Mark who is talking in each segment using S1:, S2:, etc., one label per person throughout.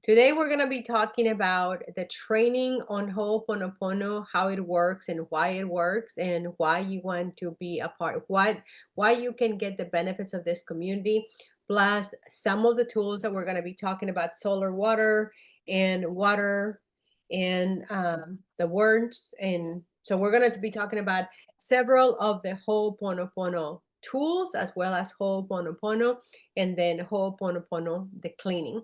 S1: Today we're going to be talking about the training on Ho'oponopono, how it works and why it works and why you want to be a part, why you can get the benefits of this community, plus some of the tools that we're going to be talking about solar water and the words. And so we're going to be talking about several of the Ho'oponopono tools as well as Ho'oponopono and then Ho'oponopono, the cleaning.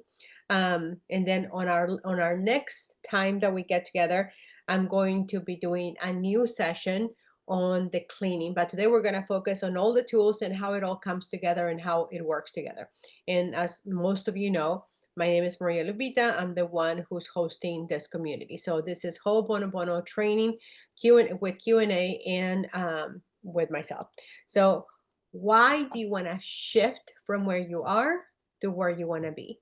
S1: And then on our next time that we get together, I'm going to be doing a new session on the cleaning. But today we're going to focus on all the tools and how it all comes together and how it works together. And as most of you know, my name is Maria Lubita. I'm the one who's hosting this community. So this is Ho'oponopono training Q&A and with myself. So why do you want to shift from where you are to where you want to be?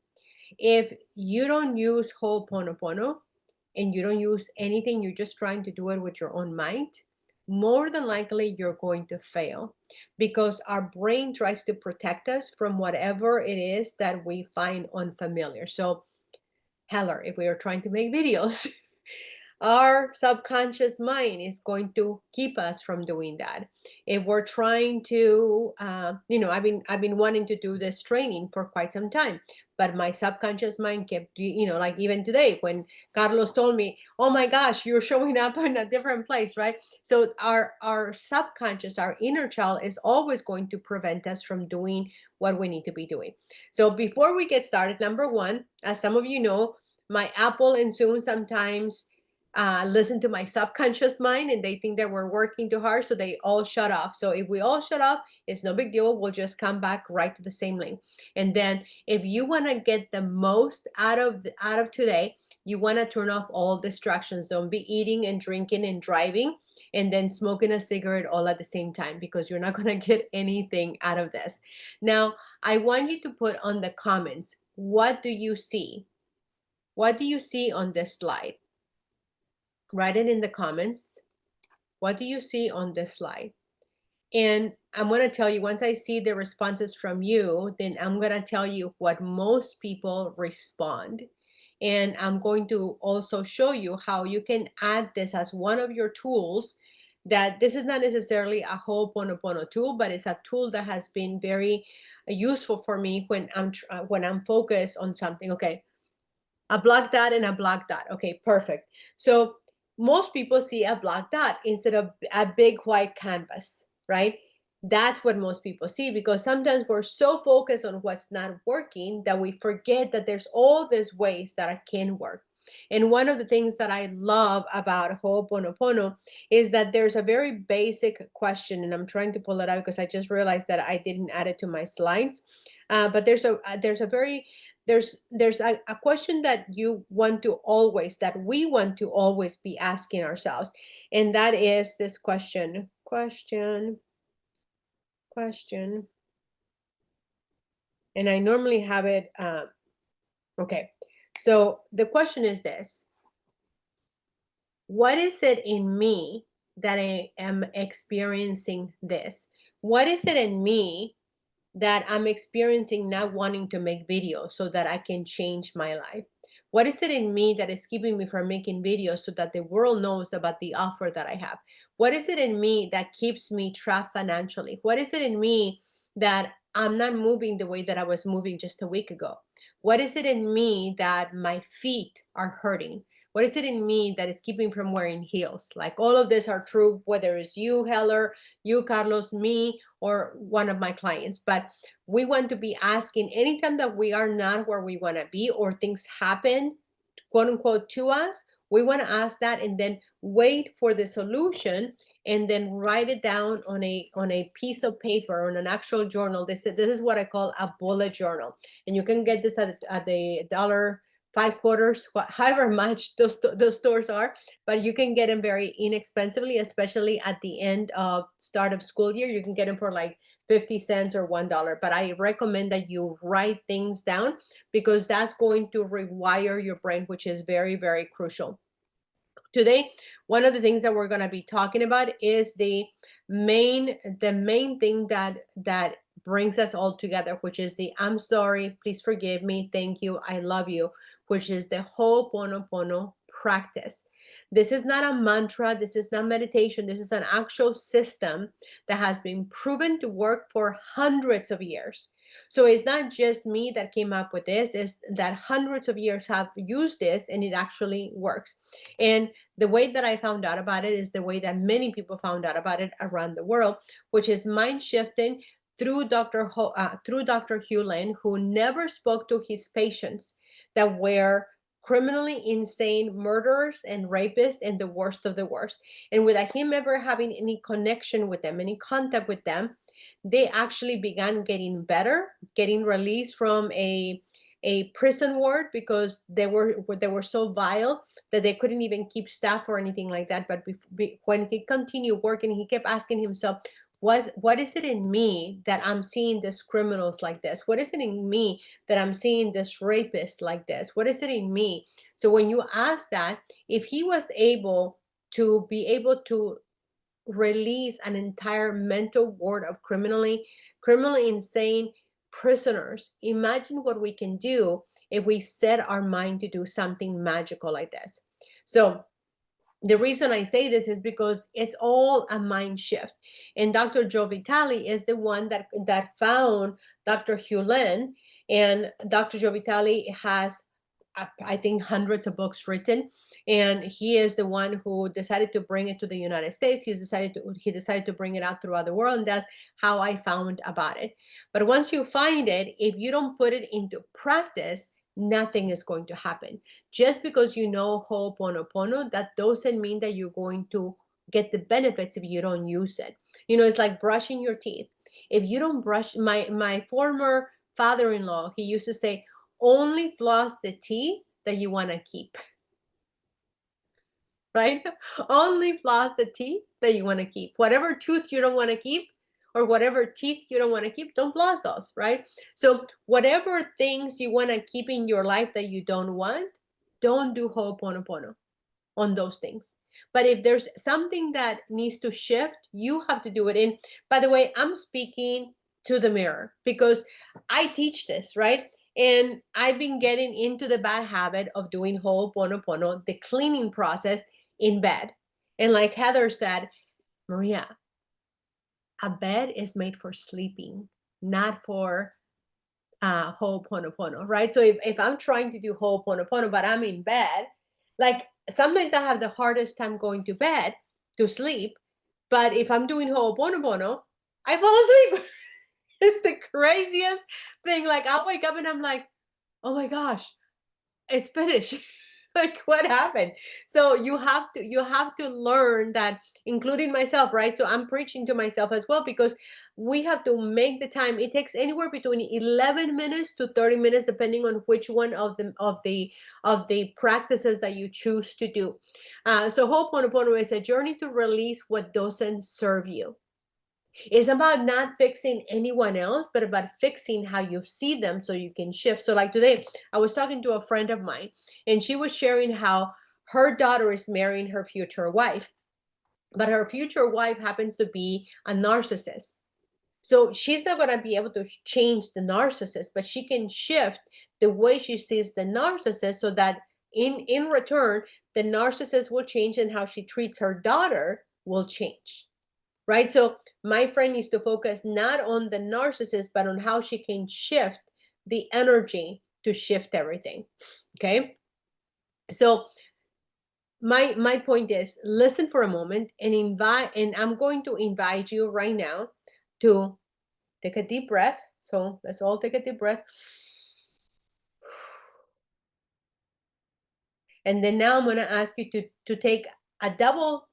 S1: If you don't use Ho'oponopono and you don't use anything, you're just trying to do it with your own mind, more than likely you're going to fail because our brain tries to protect us from whatever it is that we find unfamiliar. So, Heller, if we are trying to make videos, our subconscious mind is going to keep us from doing that. If we're trying to I've been wanting to do this training for quite some time, but my subconscious mind kept, like even today when Carlos told me, oh my gosh, you're showing up in a different place, right? So our subconscious, our inner child, is always going to prevent us from doing what we need to be doing. So before we get started, number one, as some of you know, my Apple and Zoom sometimes listen to my subconscious mind and they think that we're working too hard, so they all shut off. So if we all shut off, it's no big deal. We'll just come back right to the same link. And then if you want to get the most out of today, you want to turn off all distractions. Don't be eating and drinking and driving and then smoking a cigarette all at the same time, because you're not going to get anything out of this. Now, I want you to put on the comments, what do you see? What do you see on this slide? Write it in the comments. What do you see on this slide? And I'm going to tell you, once I see the responses from you, then I'm going to tell you what most people respond. And I'm going to also show you how you can add this as one of your tools. That this is not necessarily a Ho'oponopono tool, but it's a tool that has been very useful for me when I'm focused on something. Okay, a black dot and a black dot. Okay, perfect. So most people see a black dot instead of a big white canvas, right? That's what most people see, because sometimes we're so focused on what's not working that we forget that there's all these ways that it can work. And one of the things that I love about Ho'oponopono is that there's a very basic question, and I'm trying to pull it out because I just realized that I didn't add it to my slides. But there's a question that we want to always be asking ourselves, and that is this question. And I normally have it. Okay, so the question is this: what is it in me that I am experiencing this? What is it in me that I'm experiencing not wanting to make videos so that I can change my life? What is it in me that is keeping me from making videos so that the world knows about the offer that I have? What is it in me that keeps me trapped financially? What is it in me that I'm not moving the way that I was moving just a week ago? What is it in me that my feet are hurting? What is it in me that is keeping from wearing heels? Like, all of this are true, whether it's you, Heller, you, Carlos, me, or one of my clients. But we want to be asking anytime that we are not where we want to be, or things happen, quote unquote, to us, we want to ask that and then wait for the solution, and then write it down on a piece of paper, on an actual journal. This is what I call a bullet journal, and you can get this at the dollar five quarters, however much those stores are, but you can get them very inexpensively, especially at the end of start of school year. You can get them for like 50 cents or $1. But I recommend that you write things down, because that's going to rewire your brain, which is very, very crucial. Today, one of the things that we're going to be talking about is the main thing that brings us all together, which is the I'm sorry, please forgive me, thank you, I love you, which is the Ho'oponopono practice. This is not a mantra, this is not meditation, this is an actual system that has been proven to work for hundreds of years. So it's not just me that came up with this, it's that hundreds of years have used this and it actually works. And the way that I found out about it is the way that many people found out about it around the world, which is mind shifting through through Dr. Hugh Lin, who never spoke to his patients that were criminally insane murderers and rapists and the worst of the worst. And without him ever having any connection with them, any contact with them, they actually began getting better, getting released from a prison ward because they were so vile that they couldn't even keep staff or anything like that. But when he continued working, he kept asking himself, what is it in me that I'm seeing these criminals like this? What is it in me that I'm seeing this rapist like this? What is it in me? So when you ask that, if he was able to be able to release an entire mental ward of criminally insane prisoners, imagine what we can do if we set our mind to do something magical like this. So the reason I say this is because it's all a mind shift. And Dr. Joe Vitale is the one that found Dr. Hugh Lin. And Dr. Joe Vitale has, I think, hundreds of books written. And he is the one who decided to bring it to the United States. He decided to bring it out throughout the world. And that's how I found about it. But once you find it, if you don't put it into practice, nothing is going to happen. Just because you know Ho'oponopono, that doesn't mean that you're going to get the benefits if you don't use it. It's like brushing your teeth. If you don't brush, my former father-in-law, he used to say, only floss the teeth that you want to keep. Right? Only floss the teeth that you want to keep. Whatever tooth you don't want to keep, or whatever teeth you don't want to keep, don't floss those, right? So whatever things you want to keep in your life that you don't want, don't do Ho'oponopono on those things. But if there's something that needs to shift, you have to do it. And by the way, I'm speaking to the mirror because I teach this, right? And I've been getting into the bad habit of doing Ho'oponopono, the cleaning process, in bed. And like Heather said, Maria, a bed is made for sleeping, not for Ho'oponopono, right? So if I'm trying to do Ho'oponopono, but I'm in bed, like sometimes I have the hardest time going to bed to sleep. But if I'm doing Ho'oponopono, I fall asleep. It's the craziest thing. Like I'll wake up and I'm like, oh my gosh, it's finished. Like what happened? So you have to learn that, including myself, right? So I'm preaching to myself as well, because we have to make the time. It takes anywhere between 11 minutes to 30 minutes, depending on which one of the practices that you choose to do. So Ho'oponopono is a journey to release what doesn't serve you. It's about not fixing anyone else, but about fixing how you see them so you can shift. So, like today, I was talking to a friend of mine, and she was sharing how her daughter is marrying her future wife, but her future wife happens to be a narcissist. So, she's not going to be able to change the narcissist, but she can shift the way she sees the narcissist so that in return, the narcissist will change and how she treats her daughter will change, right? So my friend needs to focus not on the narcissist, but on how she can shift the energy to shift everything. Okay. So my point is, listen for a moment and I'm going to invite you right now to take a deep breath. So let's all take a deep breath. And then now I'm going to ask you to take a double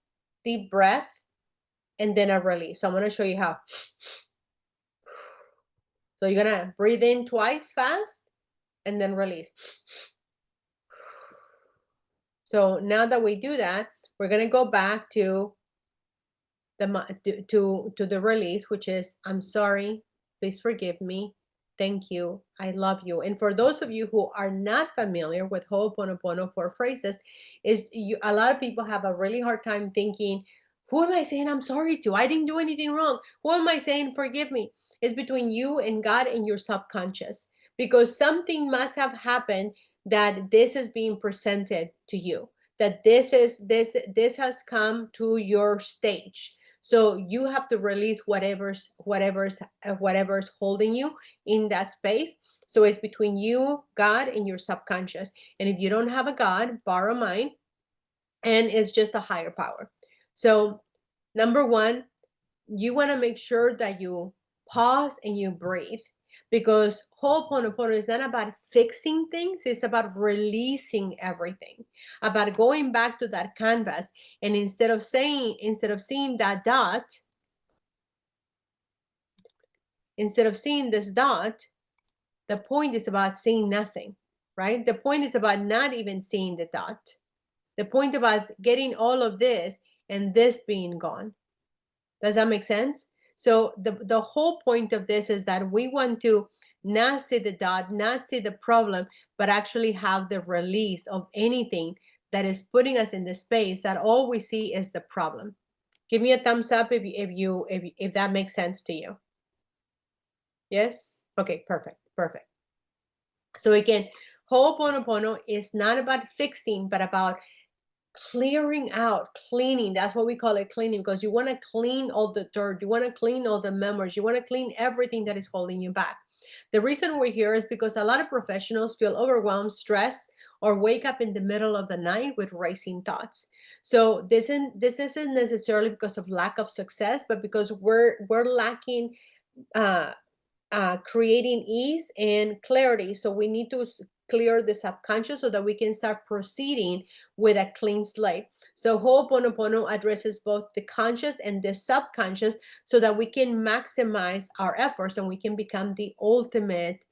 S1: deep breath and then a release. So I'm going to show you how. So you're going to breathe in twice fast and then release. So now that we do that, we're going to go back to the release, which is, I'm sorry, please forgive me, thank you, I love you. And for those of you who are not familiar with Ho'oponopono 4 phrases, a lot of people have a really hard time thinking, who am I saying I'm sorry to? I didn't do anything wrong. Who am I saying forgive me? It's between you and God and your subconscious, because something must have happened that this is being presented to you, that this has come to your stage. So you have to release whatever's holding you in that space. So it's between you, God, and your subconscious. And if you don't have a God, borrow mine, and it's just a higher power. So number one, you want to make sure that you pause and you breathe, because Ho'oponopono is not about fixing things, it's about releasing everything, about going back to that canvas. And instead of seeing that dot, instead of seeing this dot, the point is about seeing nothing, right? The point is about not even seeing the dot. The point about getting all of this and this being gone. Does that make sense? So the whole point of this is that we want to not see the dot, not see the problem, but actually have the release of anything that is putting us in the space that all we see is the problem. Give me a thumbs up if that makes sense to you. Yes? Okay, perfect. Perfect. So again, Ho'oponopono is not about fixing, but about clearing out, cleaning. That's what we call it, cleaning, because you want to clean all the dirt, you want to clean all the memories, you want to clean everything that is holding you back. The reason we're here is because a lot of professionals feel overwhelmed, stressed, or wake up in the middle of the night with racing thoughts. So this isn't necessarily because of lack of success, but because we're lacking uh, creating ease and clarity. So we need to clear the subconscious so that we can start proceeding with a clean slate. So Ho'oponopono addresses both the conscious and the subconscious so that we can maximize our efforts and we can become the ultimate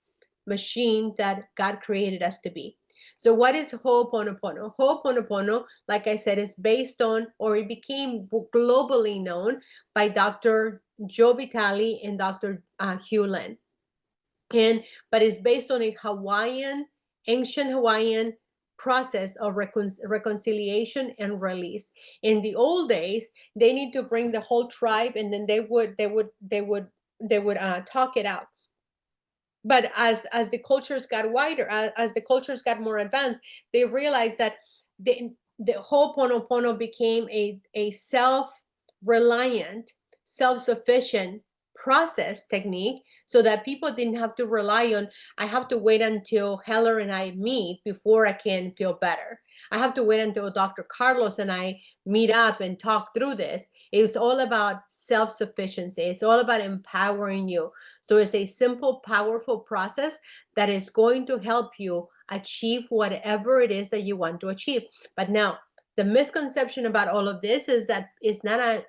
S1: machine that God created us to be. So what is Ho'oponopono? Ho'oponopono, like I said, is based on, or it became globally known by Dr. Joe Vitale and Dr. Hugh Len. But it's based on a ancient Hawaiian process of reconciliation and release. In the old days, they need to bring the whole tribe, and then they would talk it out. But as the cultures got wider, as the cultures got more advanced, they realized that the Ho'oponopono became a self-reliant, self-sufficient process technique, so that people didn't have to rely on, I have to wait until Heller and I meet before I can feel better. I have to wait until Dr. Carlos and I meet up and talk through this. It's all about self-sufficiency. It's all about empowering you. So it's a simple, powerful process that is going to help you achieve whatever it is that you want to achieve. But now, the misconception about all of this is that it's not a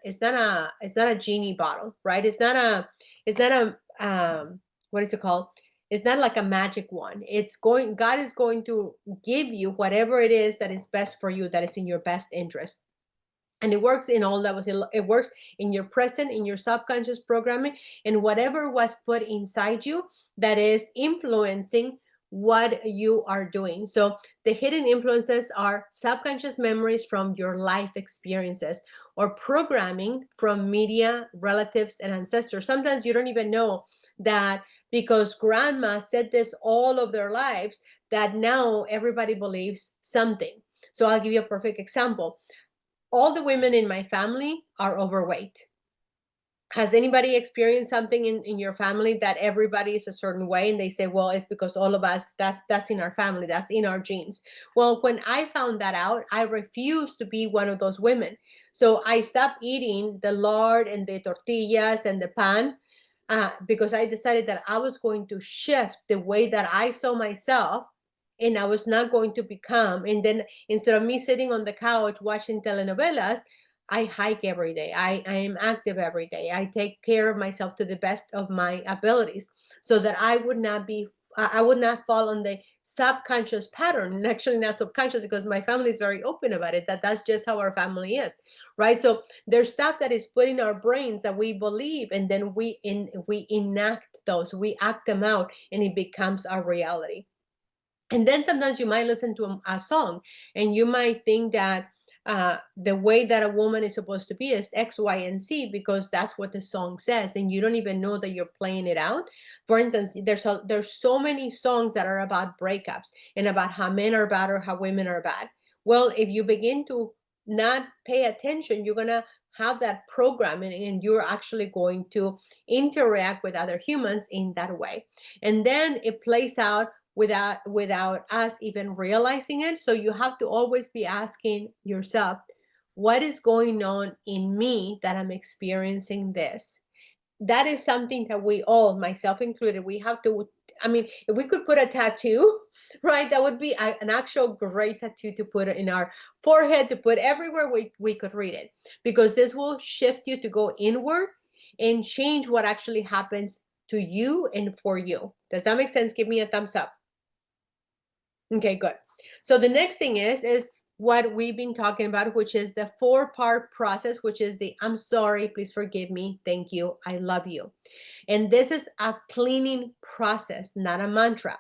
S1: genie bottle, right? It's not a what is it called? It's not like a magic one. God is going to give you whatever it is that is best for you, that is in your best interest. And it works in all levels. It works in your present, in your subconscious programming, and whatever was put inside you that is influencing what you are doing. So the hidden influences are subconscious memories from your life experiences, or programming from media, relatives, and ancestors. Sometimes you don't even know that, because grandma said this all of their lives, that now everybody believes something. So I'll give you a perfect example. All the women in my family are overweight. Has anybody experienced something in your family that everybody is a certain way, and they say, well, it's because all of us, that's in our family, that's in our genes? Well, when I found that out, I refused to be one of those women. So I stopped eating the lard and the tortillas and the pan, because I decided that I was going to shift the way that I saw myself, and I was not going to become. And then instead of me sitting on the couch watching telenovelas, I hike every day. I am active every day. I take care of myself to the best of my abilities, so that I would not fall on the subconscious pattern, and actually not subconscious, because my family is very open about it, that's just how our family is, right? So there's stuff that is put in our brains that we believe, and then we enact those, we act them out, and it becomes our reality. And then sometimes you might listen to a song, and you might think that the way that a woman is supposed to be is X, Y, and Z because that's what the song says, and you don't even know that you're playing it out. For instance, there's so many songs that are about breakups and about how men are bad or how women are bad. Well, if you begin to not pay attention, you're gonna have that programming, and you're actually going to interact with other humans in that way, and then it plays out without us even realizing it. So you have to always be asking yourself, what is going on in me that I'm experiencing this? That is something that we all, myself included, we have to. I mean, if we could put a tattoo, right, that would be an actual great tattoo to put in our forehead, to put everywhere we could read it, because this will shift you to go inward and change what actually happens to you and for you. Does that make sense? Give me a thumbs up. Okay, good. So the next thing is what we've been talking about, which is the 4-part process, which is the I'm sorry, please forgive me, thank you, I love you. And this is a cleaning process, not a mantra.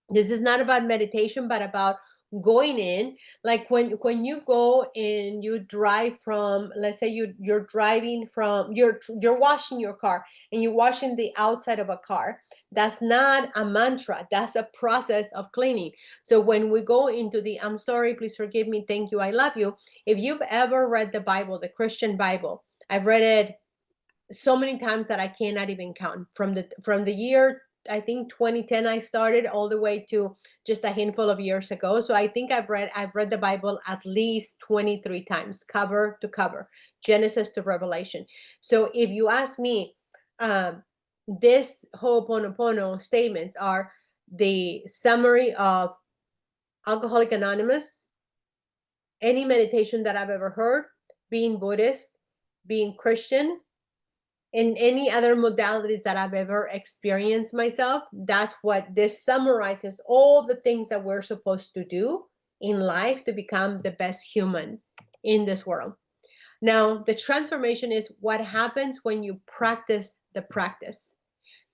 S1: This is not about meditation, but about going in, like when you go and you drive from, let's say you're driving from, you're washing your car and you're washing the outside of a car. That's not a mantra, that's a process of cleaning. So when we go into the I'm sorry, please forgive me, thank you, I love you, if you've ever read the Bible, the Christian Bible, I've read it so many times that I cannot even count. From the year, I think 2010 I started, all the way to just a handful of years ago. So I think I've read the Bible at least 23 times, cover to cover, Genesis to Revelation. So if you ask me, this Ho'oponopono statements are the summary of Alcoholic Anonymous, any meditation that I've ever heard, being Buddhist, being Christian, in any other modalities that I've ever experienced myself. That's what this summarizes, all the things that we're supposed to do in life to become the best human in this world. Now, the transformation is what happens when you practice the practice.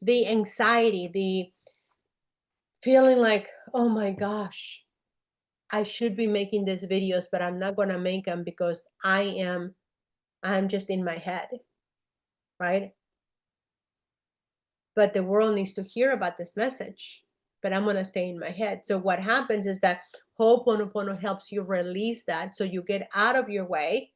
S1: The anxiety, the feeling like, oh my gosh, I should be making these videos, but I'm not going to make them because I'm just in my head, right? But the world needs to hear about this message, but I'm going to stay in my head. So what happens is that Ho'oponopono helps you release that, so you get out of your way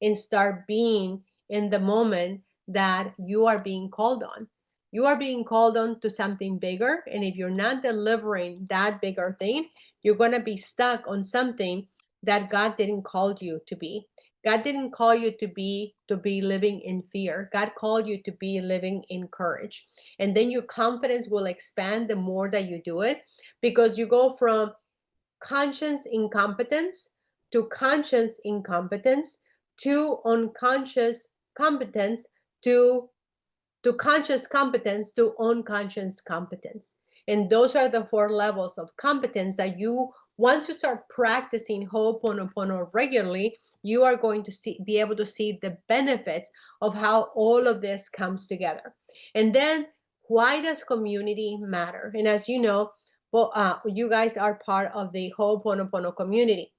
S1: and start being in the moment that you are being called on. You are being called on to something bigger, and if you're not delivering that bigger thing, you're going to be stuck on something that God didn't call you to be. God didn't call you to be living in fear. God called you to be living in courage. And then your confidence will expand the more that you do it, because you go from conscious incompetence to conscious incompetence to unconscious competence to conscious competence to unconscious competence. And those are the 4 levels of competence that you, once you start practicing Ho'oponopono regularly, you are going to be able to see the benefits of how all of this comes together. And then, why does community matter? And as you know, well, you guys are part of the Ho'oponopono community.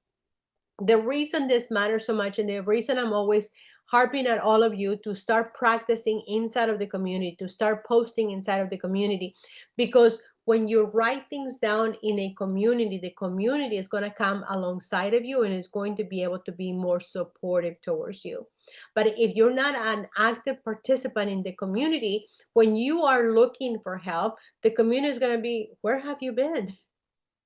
S1: The reason this matters so much, and the reason I'm always harping at all of you to start practicing inside of the community, to start posting inside of the community, because when you write things down in a community, the community is going to come alongside of you and is going to be able to be more supportive towards you. But if you're not an active participant in the community, when you are looking for help, the community is going to be, where have you been?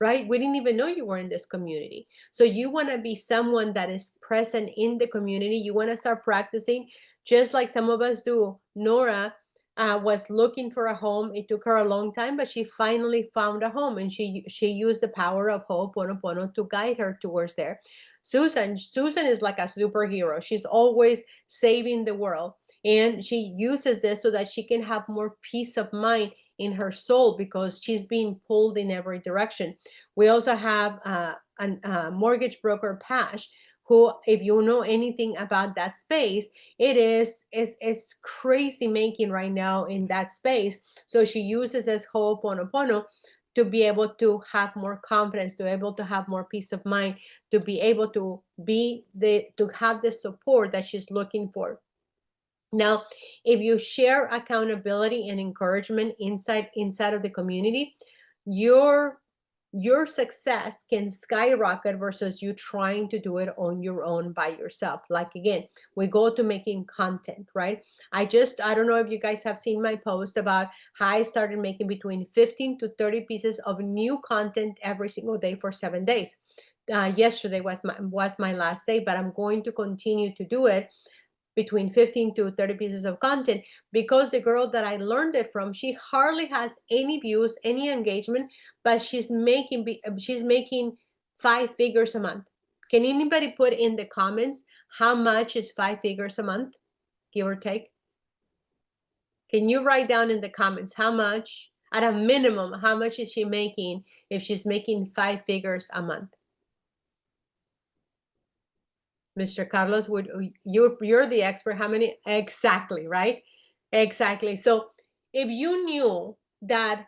S1: Right? We didn't even know you were in this community. So you want to be someone that is present in the community. You want to start practicing just like some of us do. Nora was looking for a home. It took her a long time, but she finally found a home, and she used the power of Ho'oponopono to guide her towards there. Susan is like a superhero. She's always saving the world, and she uses this so that she can have more peace of mind in her soul, because she's being pulled in every direction. We also have a mortgage broker, Pash, who, if you know anything about that space, it's crazy making right now in that space. So she uses this Ho'oponopono to be able to have more confidence, to be able to have more peace of mind, to be able to to have the support that she's looking for. Now, if you share accountability and encouragement inside of the community, your your success can skyrocket versus you trying to do it on your own by yourself. Like again, we go to making content, right? I don't know if you guys have seen my post about how I started making between 15 to 30 pieces of new content every single day for 7 days. Yesterday was my last day, but I'm going to continue to do it between 15 to 30 pieces of content, because the girl that I learned it from, she hardly has any views, any engagement, but she's making 5 figures a month. Can anybody put in the comments how much is 5 figures a month, give or take? Can you write down in the comments how much, at a minimum, how much is she making if she's making 5 figures a month? Mr. Carlos, would you're the expert. How many exactly, right? Exactly. So if you knew that,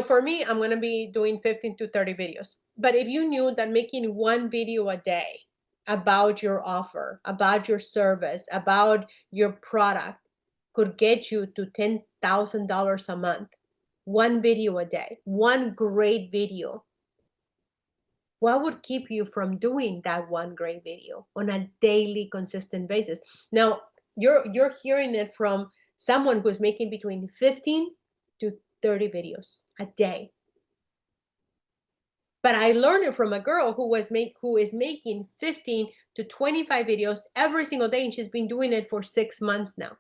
S1: for me, I'm going to be doing 15 to 30 videos. But if you knew that making one video a day about your offer, about your service, about your product could get you to $10,000 a month, one video a day, one great video, what would keep you from doing that one great video on a daily consistent basis? Now, you're hearing it from someone who's making between 15 to 30 videos a day. But I learned it from a girl who is making 15 to 25 videos every single day, and she's been doing it for 6 months now.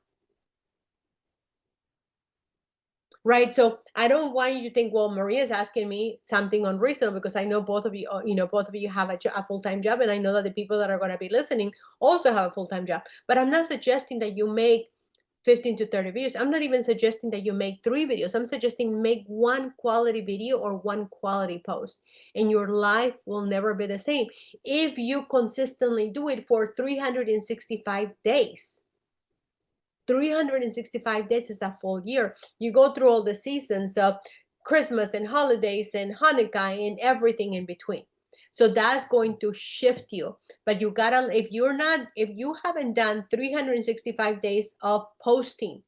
S1: Right. So I don't want you to think, well, Maria's asking me something unreasonable, because I know both of you, both of you have a full-time job. And I know that the people that are going to be listening also have a full-time job. But I'm not suggesting that you make 15 to 30 videos. I'm not even suggesting that you make 3 videos. I'm suggesting make one quality video or one quality post, and your life will never be the same if you consistently do it for 365 days. 365 days is a full year. You go through all the seasons of Christmas and holidays and Hanukkah and everything in between. So that's going to shift you. But you gotta, if you haven't done 365 days of posting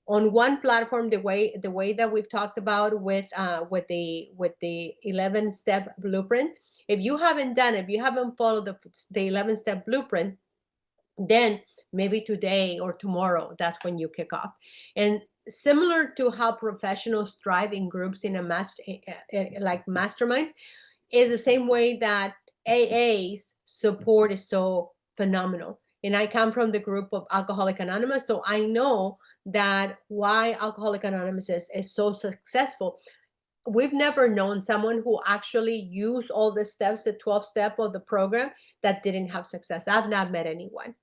S1: on one platform, the way that we've talked about with the 11-step blueprint, if you haven't done it, if you haven't followed the 11-step blueprint, then maybe today or tomorrow, that's when you kick off. And similar to how professionals thrive in groups in a like mastermind, is the same way that AA's support is so phenomenal. And I come from the group of Alcoholic Anonymous, so I know that why Alcoholic Anonymous is so successful. We've never known someone who actually used all the steps, the 12 step of the program, that didn't have success. I've not met anyone.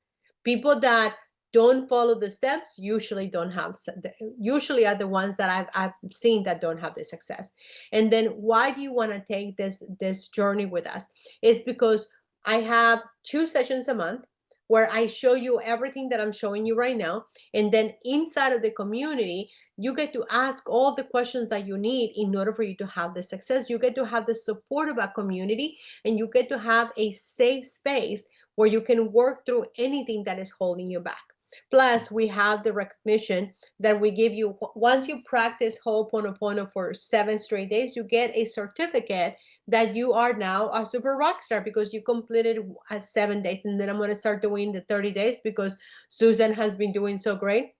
S1: People that don't follow the steps usually don't have, usually are the ones that I've seen that don't have the success. And then why do you want to take this journey with us? Is because I have 2 sessions a month where I show you everything that I'm showing you right now. And then inside of the community, you get to ask all the questions that you need in order for you to have the success. You get to have the support of a community, and you get to have a safe space where you can work through anything that is holding you back. Plus, we have the recognition that we give you once you practice Ho'oponopono for 7 straight days, you get a certificate that you are now a super rock star because you completed 7 days. And then I'm going to start doing the 30 days because Susan has been doing so great.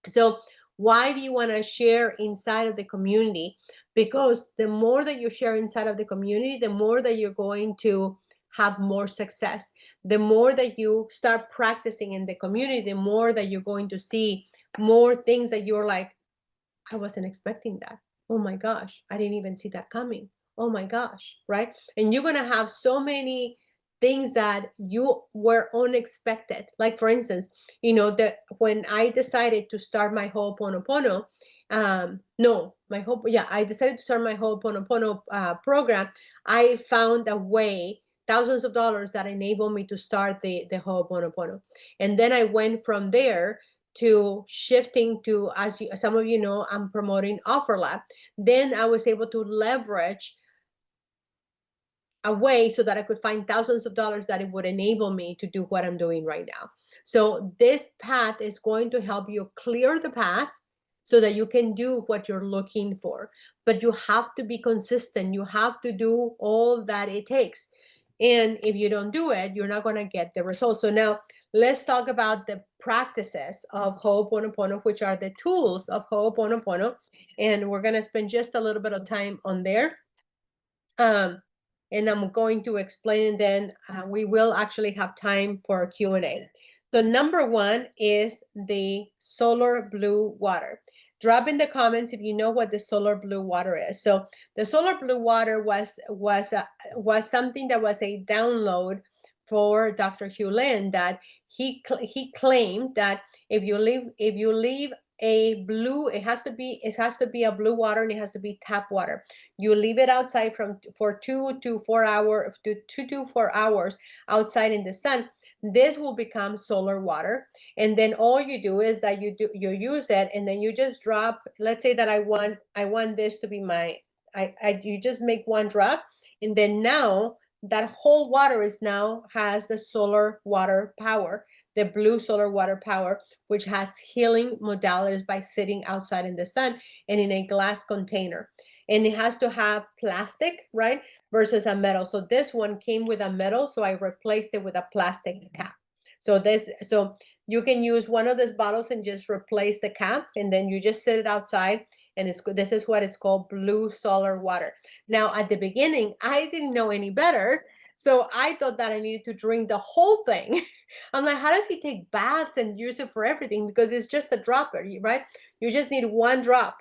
S1: So why do you want to share inside of the community? Because the more that you share inside of the community, the more that you're going to have more success. The more that you start practicing in the community, the more that you're going to see more things that you're like, I wasn't expecting that. Oh my gosh, I didn't even see that coming. Oh my gosh, right? And you're going to have so many things that you were unexpected. Like for instance, when I decided to start my Ho'oponopono, I decided to start my Ho'oponopono program. I found a way, thousands of dollars that enabled me to start the Ho'oponopono. And then I went from there to shifting to, as some of you know, I'm promoting OfferLab. Then I was able to leverage a way so that I could find thousands of dollars that it would enable me to do what I'm doing right now. So this path is going to help you clear the path so that you can do what you're looking for. But you have to be consistent. You have to do all that it takes. And if you don't do it, you're not going to get the results. So now let's talk about the practices of Ho'oponopono, which are the tools of Ho'oponopono. And we're going to spend just a little bit of time on there. Um, and I'm going to explain, and then we will actually have time for Q&A. So number one is the solar blue water. Drop in the comments if you know what the solar blue water is. So the solar blue water was something that was a download for Dr. Hugh Lin, that he claimed that if you leave a blue, it has to be a blue water, and it has to be tap water. You leave it outside for 2 to 4 hours outside in the sun. This will become solar water. And then all you do is that you use it, and then you just drop. Let's say that I want this to be my, you just make one drop, and then now that whole water has the solar water power, the blue solar water power, which has healing modalities by sitting outside in the sun and in a glass container. And it has to have plastic, right? Versus a metal. So this one came with a metal, so I replaced it with a plastic cap. So you can use one of these bottles and just replace the cap, and then you just sit it outside, and this is what it's called, blue solar water. Now, at the beginning, I didn't know any better, so I thought that I needed to drink the whole thing. I'm like, how does he take baths and use it for everything? Because it's just a dropper, right? You just need one drop.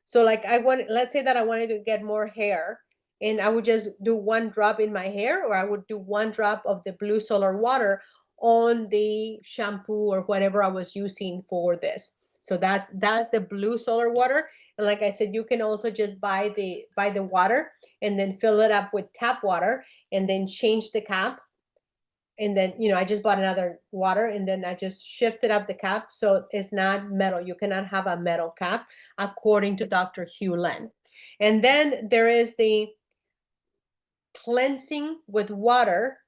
S1: So like let's say that I wanted to get more hair, and I would just do one drop in my hair, or I would do one drop of the blue solar water on the shampoo or whatever I was using for this. So that's the blue solar water. And like I said, you can also just buy the water and then fill it up with tap water, and then change the cap. And then, I just bought another water, and then I just shifted up the cap. So it's not metal. You cannot have a metal cap, according to Dr. Hugh Lin. And then there is the cleansing with water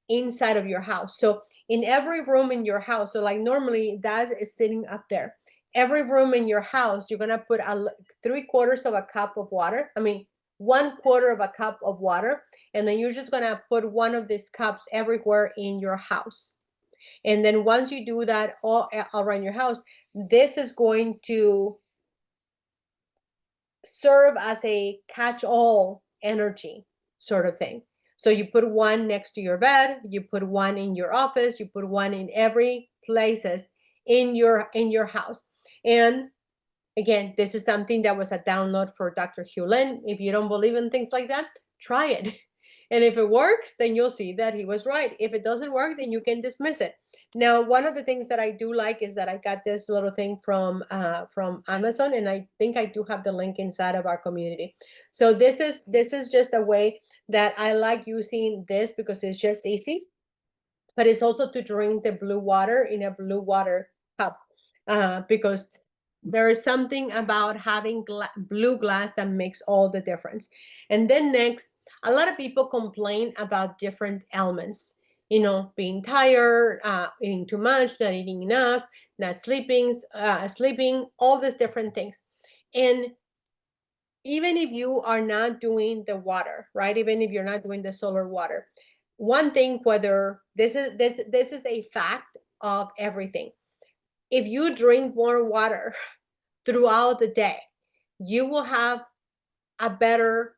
S1: inside of your house. So in every room in your house, so like normally that is sitting up there. Every room in your house, you're gonna put 3/4 of a cup of water. I mean, 1/4 of a cup of water, and then you're just gonna put one of these cups everywhere in your house. And then once you do that all around your house, this is going to serve as a catch-all energy sort of thing. So you put one next to your bed, you put one in your office, you put one in every places in your house. And again, this is something that was a download for Dr. Hugh Lin. If you don't believe in things like that, try it. And if it works, then you'll see that he was right. If it doesn't work, then you can dismiss it. Now, one of the things that I do like is that I got this little thing from Amazon, and I think I do have the link inside of our community. So this is just a way that I like using this, because it's just easy, but it's also to drink the blue water in a blue water cup, because there is something about having blue glass that makes all the difference. And then next, a lot of people complain about different ailments, being tired, eating too much, not eating enough, not sleeping, all these different things. And even if you are not doing the water, right? Even if you're not doing the solar water, one thing, whether this is a fact of everything. If you drink more water throughout the day, you will have a better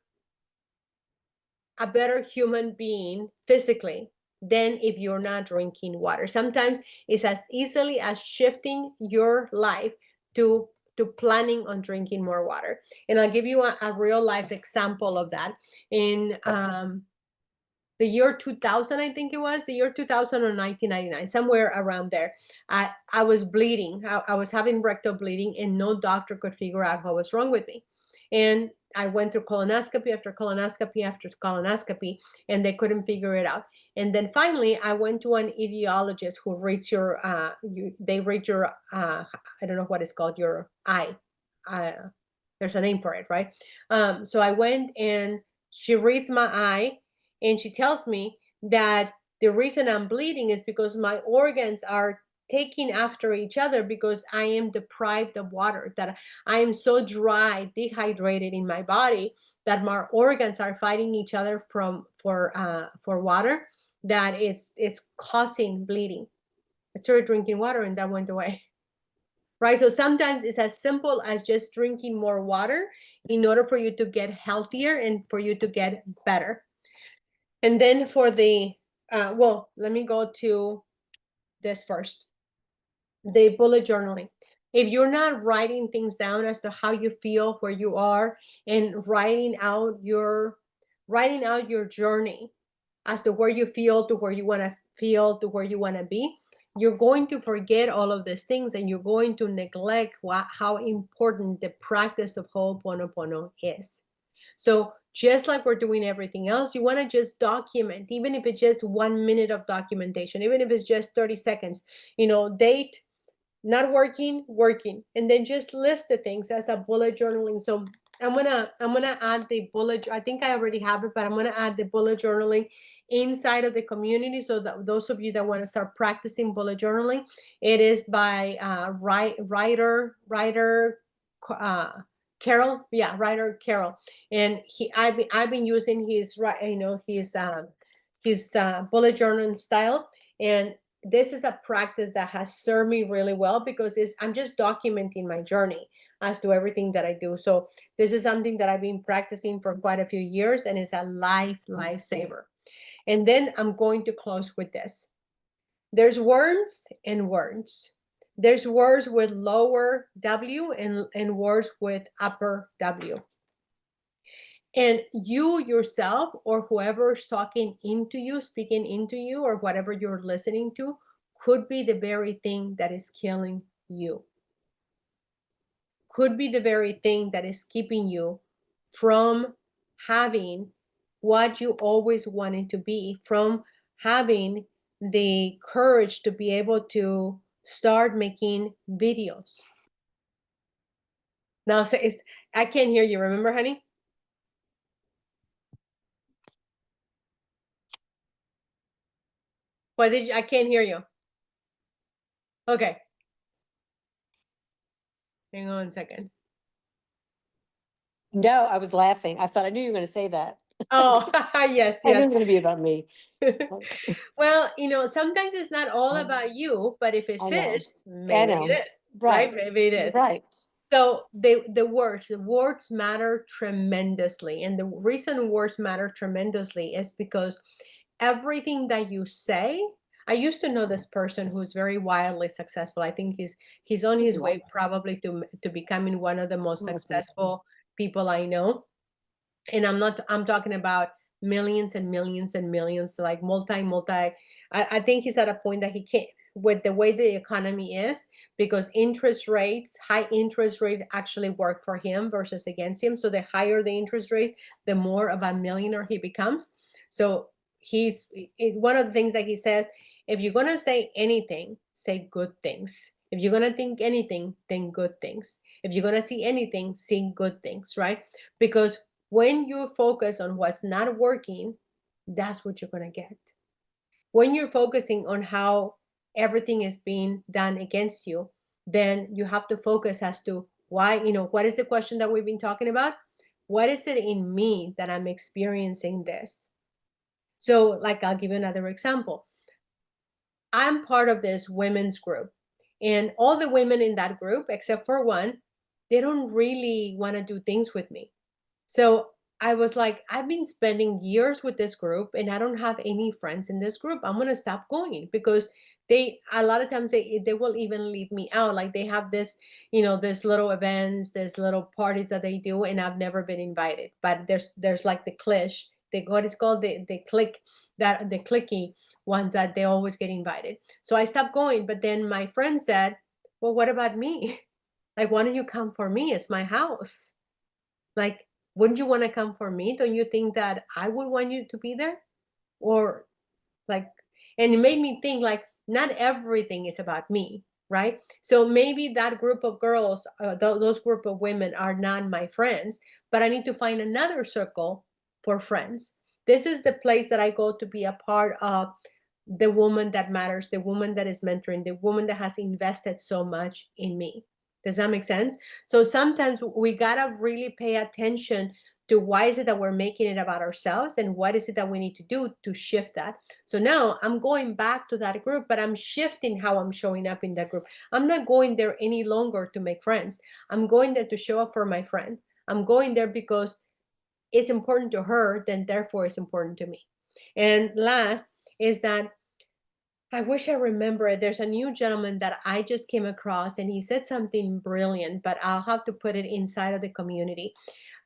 S1: human being physically than if you're not drinking water. Sometimes it's as easily as shifting your life to planning on drinking more water. And I'll give you a real life example of that. In the year 2000, I think it was the year 2000 or 1999, somewhere around there. I was bleeding. I was having rectal bleeding, and no doctor could figure out what was wrong with me. And I went through colonoscopy after colonoscopy after colonoscopy, and they couldn't figure it out. And then finally, I went to an idiologist who reads your, they read your, I don't know what it's called, your eye. Uh, there's a name for it, right? So I went and she reads my eye, and she tells me that the reason I'm bleeding is because my organs are taking after each other because I am deprived of water, that I am so dry, dehydrated in my body that my organs are fighting each other for water, that it's causing bleeding. I started drinking water and that went away. Right? So sometimes it's as simple as just drinking more water in order for you to get healthier and for you to get better. And then for the, well, let me go to this first, the bullet journaling. If you're not writing things down as to how you feel, where you are, and writing out your journey as to where you feel, to where you want to feel, to where you want to be, you're going to forget all of these things and you're going to neglect how important the practice of Ho'oponopono is. So just like we're doing everything else, you want to just document, even if it's just 1 minute of documentation, even if it's just 30 seconds, date, not working, working, and then just list the things as a bullet journaling. So I'm gonna add the bullet. I think I already have it, but I'm gonna add the bullet journaling inside of the community, so that those of you that want to start practicing bullet journaling, it is by writer uh, Carol, yeah, writer Carol, and I've been using his bullet journaling style, and this is a practice that has served me really well because I'm just documenting my journey as to everything that I do. So this is something that I've been practicing for quite a few years, and it's a lifesaver. And then I'm going to close with this. There's words and words. There's words with lower W and words with upper W. And you yourself, or whoever's talking into you, speaking into you, or whatever you're listening to, could be the very thing that is killing you. Could be the very thing that is keeping you from having what you always wanted to be, from having the courage to be able to start making videos. Now, I can't hear you. Remember, honey? What did you? I can't hear you. Okay. Hang on a second.
S2: No, I was laughing. I thought I knew you were going to say that.
S1: Oh, yes,
S2: I knew it
S1: yes.
S2: was going to be about me.
S1: Well, sometimes it's not all about you, but if it
S2: I know.
S1: fits, maybe it is, right? Maybe it is.
S2: Right.
S1: So the words matter tremendously. And the reason words matter tremendously is because everything that you say, I used to know this person who's very wildly successful. I think he's on his way probably to becoming one of the most successful people I know. And I'm talking about millions and millions and millions, like multi. I think he's at a point that he can't, with the way the economy is, because high interest rate actually work for him versus against him. So the higher the interest rate, the more of a millionaire he becomes. So one of the things that he says, if you're going to say anything, say good things. If you're going to think anything, think good things. If you're going to see anything, see good things, right? Because when you focus on what's not working, that's what you're going to get. When you're focusing on how everything is being done against you, then you have to focus as to why, what is the question that we've been talking about? What is it in me that I'm experiencing this? So, like, I'll give you another example. I'm part of this women's group, and all the women in that group, except for one, they don't really want to do things with me. So I was like, I've been spending years with this group and I don't have any friends in this group. I'm gonna stop going because a lot of times they will even leave me out. Like they have this little events, this little parties that they do, and I've never been invited. But there's like the clique, what is called the clique, that the clicky ones that they always get invited. So I stopped going. But then my friend said, well, what about me? Like, why don't you come for me? It's my house. Like, Wouldn't you want to come for me? Don't you think that I would want you to be there? Or like, and it made me think like, not everything is about me, right? So maybe that group of girls, those group of women are not my friends, but I need to find another circle for friends. This is the place that I go to be a part of the woman that matters, the woman that is mentoring, the woman that has invested so much in me. Does that make sense? So sometimes we gotta really pay attention to why is it that we're making it about ourselves, and what is it that we need to do to shift that. So now I'm going back to that group, but I'm shifting how I'm showing up in that group. I'm not going there any longer to make friends. I'm going there to show up for my friend. I'm going there because it's important to her, then therefore it's important to me. And last is that I wish I remember it. There's a new gentleman that I just came across, and he said something brilliant, but I'll have to put it inside of the community.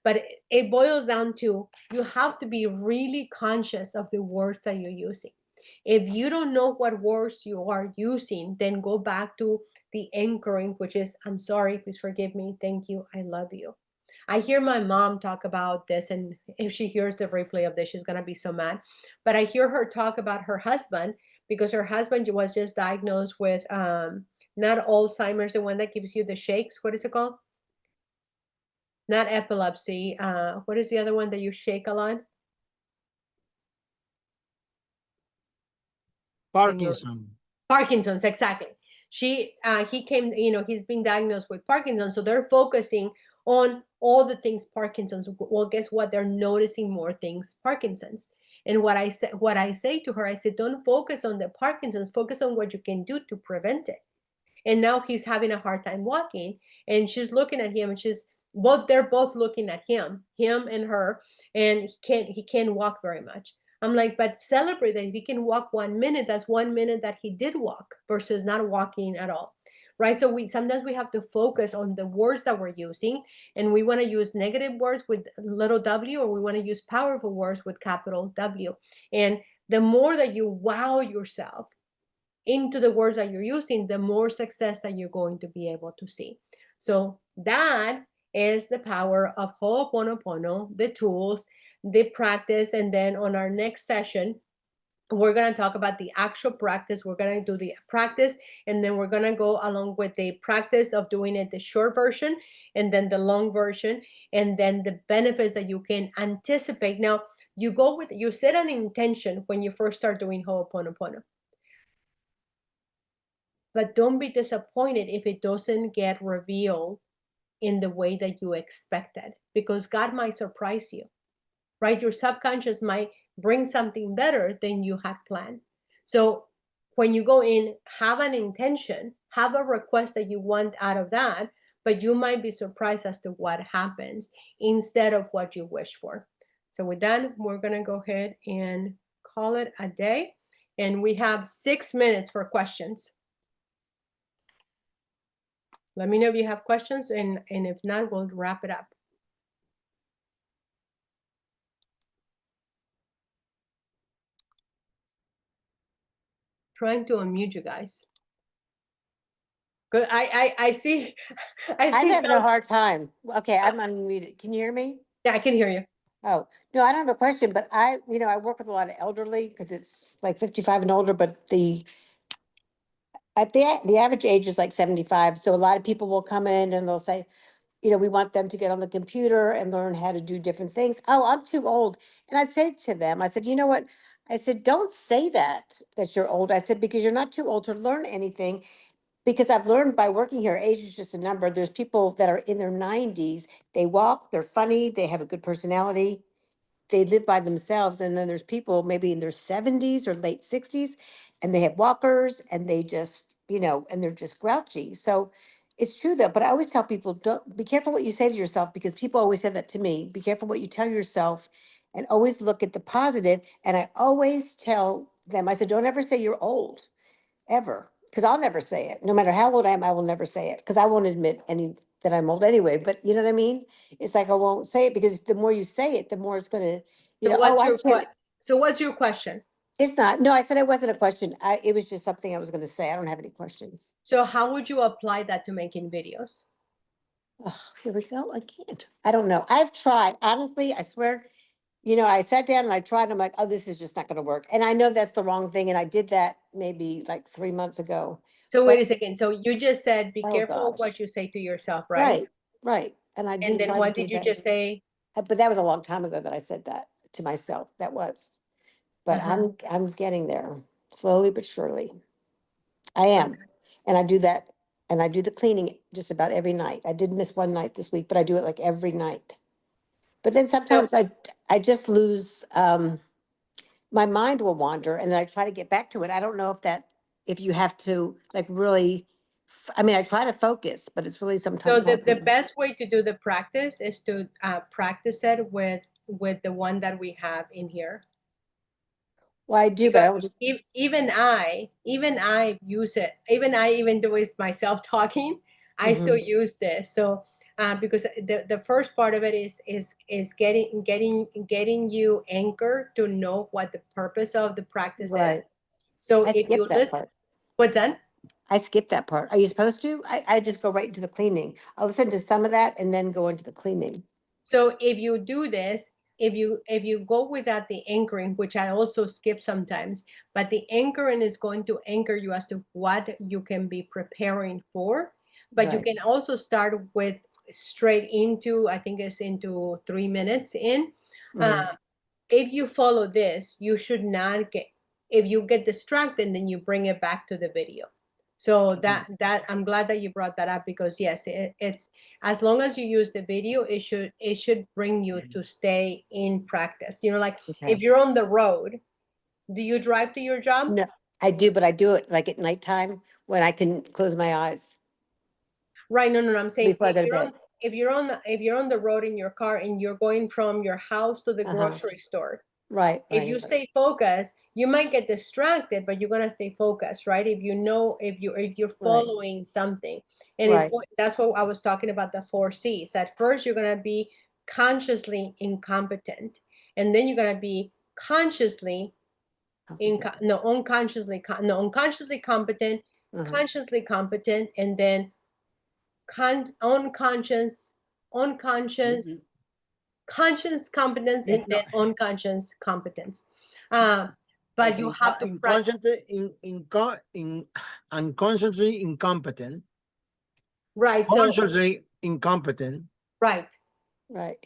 S1: But it boils down to, you have to be really conscious of the words that you're using. If you don't know what words you are using, then go back to the anchoring, which is, I'm sorry, please forgive me, thank you, I love you. I hear my mom talk about this, and if she hears the replay of this, she's going to be so mad. But I hear her talk about her husband, because her husband was just diagnosed with not Alzheimer's, the one that gives you the shakes. What is it called? Not epilepsy. What is the other one that you shake a lot?
S3: Parkinson.
S1: Parkinson's, exactly. He came, he's been diagnosed with Parkinson's, so they're focusing on all the things Parkinson's. Well, guess what? They're noticing more things Parkinson's. And what I say to her, I said, don't focus on the Parkinson's, focus on what you can do to prevent it. And now he's having a hard time walking, and she's looking at him, and they're both looking at him and her, and he can't walk very much. I'm like, but celebrate that if he can walk 1 minute, that's 1 minute that he did walk versus not walking at all. Right. So we sometimes we have to focus on the words that we're using, and we want to use negative words with little w, or we want to use powerful words with capital W. And the more that you wow yourself into the words that you're using, the more success that you're going to be able to see. So that is the power of Ho'oponopono, the tools, the practice. And then on our next session, we're going to talk about the actual practice. We're going to do the practice, and then we're going to go along with the practice of doing it the short version, and then the long version, and then the benefits that you can anticipate. Now, you set an intention when you first start doing Ho'oponopono. But don't be disappointed if it doesn't get revealed in the way that you expected, because God might surprise you, right? Your subconscious might bring something better than you had planned. So when you go in, have an intention, have a request that you want out of that, but you might be surprised as to what happens instead of what you wish for. So with that, we're going to go ahead and call it a day. And we have 6 minutes for questions. Let me know if you have questions, and if not, we'll wrap it up. Trying to unmute you guys. Good. I see.
S2: I'm having a hard time. Okay, I'm unmuted. Can you hear me?
S1: Yeah, I can hear you.
S2: Oh, no, I don't have a question, but I work with a lot of elderly because it's like 55 and older, but the average age is like 75. So a lot of people will come in and they'll say, we want them to get on the computer and learn how to do different things. Oh, I'm too old. And I'd say to them, I said, you know what? I said, don't say that you're old. I said, because you're not too old to learn anything. Because I've learned by working here, age is just a number. There's people that are in their 90s. They walk, they're funny, they have a good personality, they live by themselves. And then there's people maybe in their 70s or late 60s, and they have walkers, and they just, and they're just grouchy. So it's true though. But I always tell people, don't be careful what you say to yourself, because people always say that to me. Be careful what you tell yourself, and always look at the positive. And I always tell them, I said, don't ever say you're old, ever. Because I'll never say it. No matter how old I am, I will never say it. Because I won't admit that I'm old anyway. But you know what I mean? It's like I won't say it, because the more you say it, the more it's going to,
S1: So what's your question?
S2: It's not. No, I said it wasn't a question. It was just something I was going to say. I don't have any questions.
S1: So how would you apply that to making videos?
S2: Oh, here we go. I can't. I don't know. I've tried. Honestly, I swear, I sat down and I tried. I'm like, oh, this is just not going to work. And I know that's the wrong thing. And I did that maybe like 3 months ago.
S1: So
S2: But
S1: wait a second. So you just said, be
S2: oh
S1: careful of what
S2: gosh,
S1: you say to yourself, right?
S2: right, right. And I
S1: And
S2: do
S1: then
S2: try to
S1: what
S2: do
S1: did you
S2: that.
S1: just say?
S2: But that was a long time ago that I said that to myself. That was. But
S1: Uh-huh.
S2: I'm getting there slowly but surely. I am.
S1: Okay.
S2: And I do that. And I do the cleaning just about every night. I did miss one night this week, but I do it like every night. But then
S1: So
S2: sometimes I just lose, my mind will wander and then I try to get back to it. I don't know if you have to like really, I mean, I try to focus, but it's really
S1: So
S2: sometimes hard for
S1: the
S2: me.
S1: best way to do the practice is to practice it with the one that we have in here.
S2: Well, I do, but I
S1: Because
S2: don't just,
S1: even I use it. Even I even though it's myself talking, I still
S2: mhm,
S1: use this. So because the first part of it is getting you anchored to know what the purpose of the practice is.
S2: right.
S1: So
S2: I
S1: if you
S2: skip that
S1: listen,
S2: part.
S1: what's that?
S2: I skip that part. Are you supposed to? I just go right into the cleaning. I'll listen to some of that and then go into the cleaning.
S1: So if you do this, if you go without the anchoring, which I also skip sometimes, but the anchoring is going to anchor you as to what you can be preparing for. But you
S2: Right.
S1: can also start with straight into, I think it's into 3 minutes in.
S2: Mhm.
S1: Uh, if you follow this, you should not get, if you get distracted, then you bring it back to the video. So
S2: Mhm.
S1: that I'm glad that you brought that up, because yes, it's, as long as you use the video, it should bring you to stay in practice. Like
S2: Okay.
S1: if you're on the road, do you drive to your job?
S2: No, I do, but I do it like at nighttime when I can close my eyes
S1: Right. No, no, no. I'm saying
S2: before I go to bed.
S1: if you're on the road in your car and you're going from your house to the
S2: Uh-huh.
S1: grocery store,
S2: Right,
S1: if
S2: right,
S1: you
S2: right.
S1: stay focused, you might get distracted, but you're gonna stay focused, right? If you're
S2: Right,
S1: following something, and
S2: right.
S1: that's what I was talking about, the 4 C's. At first, you're gonna be consciously incompetent, and then you're gonna be consciously
S2: Competent.
S1: no, unconsciously competent,
S2: Uh-huh.
S1: consciously competent, and then unconscious, unconscious, conscious competence, and
S3: In, no,
S1: then unconscious competence. Uh,
S3: as
S1: but you have to practice.
S3: unconsciously incompetent,
S1: Right. So,
S3: consciously incompetent,
S1: right.
S2: Right.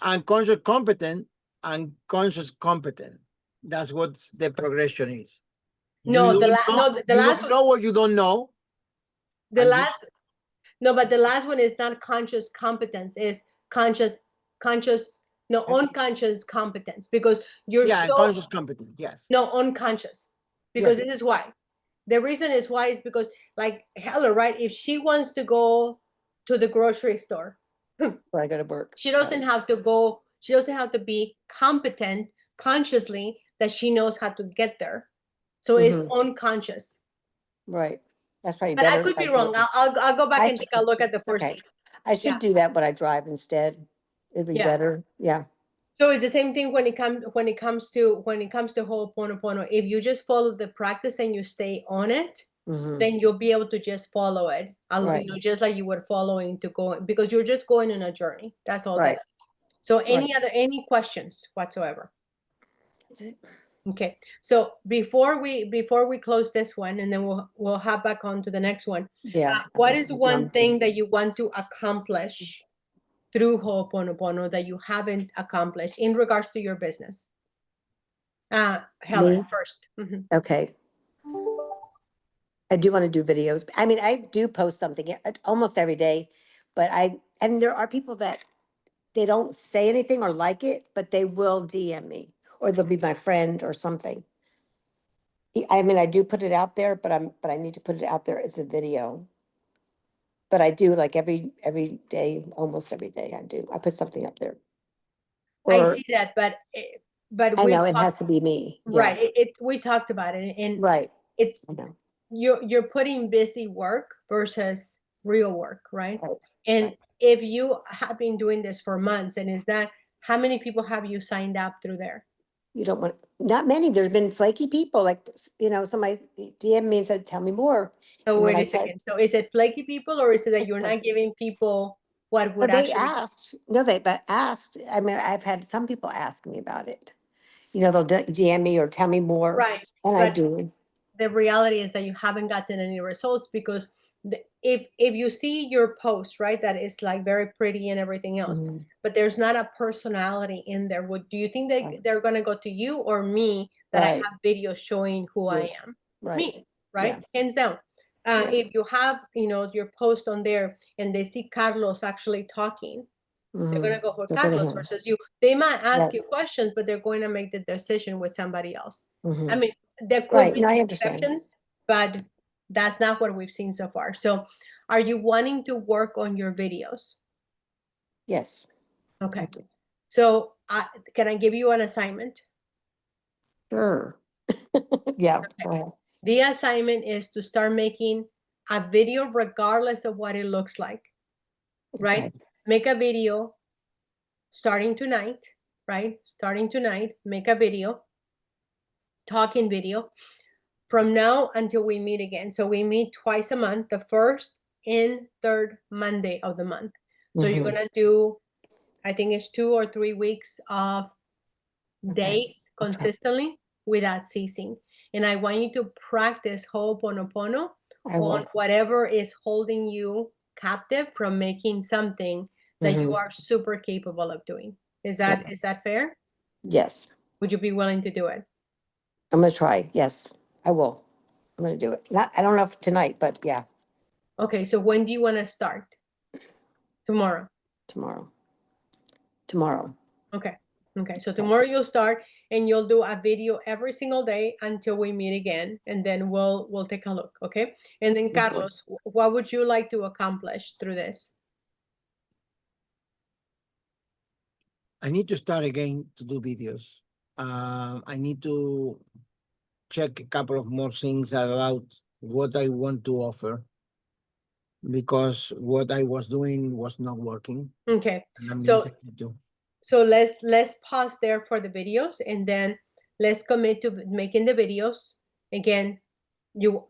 S3: unconscious competent, unconscious competent. That's what the progression is.
S1: No,
S3: You don't know,
S1: no, the
S3: you
S1: last
S3: don't
S1: one,
S3: know what you don't know,
S1: the
S3: and you
S1: last, no, but the last one is not conscious competence, is conscious, conscious, no, unconscious competence, because you're
S3: yeah,
S1: so,
S3: unconscious competent. Yes,
S1: no, unconscious, because
S3: yes.
S1: this is why. The reason is why is because, like Heller, right? If she wants to go to the grocery store,
S2: Before I go to work.
S1: she doesn't
S2: Right.
S1: have to go, she doesn't have to be competent consciously that she knows how to get there. So it's
S2: Hmm.
S1: unconscious.
S2: Right. That's probably
S1: But I
S2: better if
S1: could
S2: I
S1: be
S2: do
S1: wrong.
S2: it.
S1: I'll go back
S2: I
S1: and
S2: should,
S1: take a look at the
S2: it's
S1: four
S2: okay.
S1: C's.
S2: I
S1: Yeah.
S2: should do that when I drive instead. It'd be
S1: Yeah.
S2: better. Yeah.
S1: So it's the same thing when it comes to Ho'oponopono. If you just follow the practice and you stay on it,
S2: Hmm.
S1: then you'll be able to just follow it.
S2: Right.
S1: Just like you were following to go, because you're just going on a journey. That's all that
S2: Right.
S1: is. So
S2: Right.
S1: any questions whatsoever?
S2: That's it.
S1: Okay. So before we close this one, and then we'll hop back on to the next one.
S2: Yeah.
S1: What
S2: Okay.
S1: is one thing that you want to accomplish through Ho'oponopono that you haven't accomplished in regards to your business? Heller
S2: Me?
S1: first. Mhm.
S2: Okay. I do want to do videos. I mean, I do post something almost every day, but and there are people that they don't say anything or like it, but they will DM me or they'll be my friend or something. I mean, I do put it out there, but I need to put it out there as a video. But I do like every day, almost every day I do. I put something up there.
S1: I
S2: Or
S1: see that, but
S2: I
S1: we
S2: know it
S1: talked,
S2: has to be me. Yeah.
S1: right. We talked about it, and
S2: Right.
S1: it's,
S2: I know.
S1: you're putting busy work versus real work, right?
S2: Right.
S1: And
S2: Right.
S1: if you have been doing this for months, and is that, how many people have you signed up through there?
S2: You don't want, not many, there's been flaky people, like, somebody DM me and said, tell me more.
S1: So
S2: And when
S1: wait
S2: I
S1: a
S2: said,
S1: second. So is it flaky people or is it that
S2: It's
S1: you're not
S2: flaky.
S1: giving people what
S2: well,
S1: would
S2: they
S1: actually?
S2: asked, no, but asked, I mean, I've had some people ask me about it. They'll DM me or tell me more,
S1: Right.
S2: and I
S1: But
S2: do.
S1: the reality is that you haven't gotten any results because if you see your post, right, that is like very pretty and everything else,
S2: Mhm.
S1: but there's not a personality in there, do you think
S2: Right.
S1: they're going to go to you or me that I
S2: Right.
S1: have videos showing who I
S2: You.
S1: am?
S2: Right.
S1: Me, right?
S2: Yeah.
S1: Hands down.
S2: Yeah.
S1: If you have, your post on there and they see Carlos actually talking, they're going to go for
S2: They're gonna
S1: Carlos
S2: hear.
S1: versus you. They might ask
S2: Right.
S1: you questions, but they're going to make the decision with somebody else. I
S2: Mhm.
S1: mean, there could
S2: Right,
S1: be
S2: no, I understand.
S1: exceptions, but that's not what we've seen so far. So, are you wanting to work on your videos?
S2: Yes. I
S1: Okay.
S2: do.
S1: So, can I give you an assignment?
S2: Sure. Yeah, go ahead.
S1: The assignment is to start making a video regardless of what it looks like, right?
S2: Okay.
S1: Make a video starting tonight, right? Starting tonight, make a video, talking video from now until we meet again. So we meet twice a month, the first and third Monday of the month. So you're
S2: Mhm.
S1: gonna do, I think it's 2 or 3 weeks of
S2: Okay.
S1: days consistently without ceasing. And I want you to practice Ho'oponopono
S2: I
S1: on
S2: will.
S1: whatever is holding you captive from making something that you
S2: Mhm.
S1: are super capable of doing. Is
S2: Yeah.
S1: that fair?
S2: Yes,
S1: Would you be willing to do it?
S2: I'm gonna try. Yes, I will. I'm gonna do it. I don't know if tonight, but yeah,
S1: Okay, so when do you want to start? Tomorrow.
S2: tomorrow. Tomorrow.
S1: Okay. Okay. So
S2: Okay.
S1: tomorrow you'll start and you'll do a video every single day until we meet again, and then we'll take a look. Okay. And then
S2: Mhm.
S1: Carlos, what would you like to accomplish through this?
S3: I need to start again to do videos. I need to check a couple of more things about what I want to offer because what I was doing was not working.
S1: Okay.
S3: And I'm
S1: So
S3: listening to.
S1: so let's pause there for the videos, and then let's commit to making the videos again.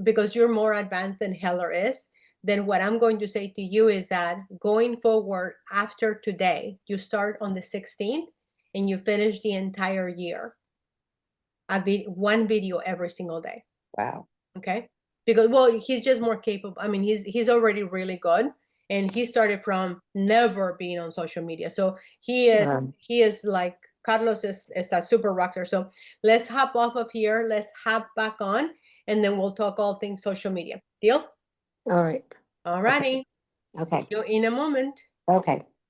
S1: Because you're more advanced than Heller is, then what I'm going to say to you is that going forward after today, you start on the 16th and you finish the entire year. One video every single day.
S2: Wow.
S1: Okay. Because well, he's just more capable. I mean, he's already really good. And he started from never being on social media. So he is like Carlos is a super rocker. So let's hop off of here. Let's hop back on and then we'll talk all things social media. Deal?
S2: All right.
S1: All righty. See
S2: Okay.
S1: you in a moment.
S2: Okay.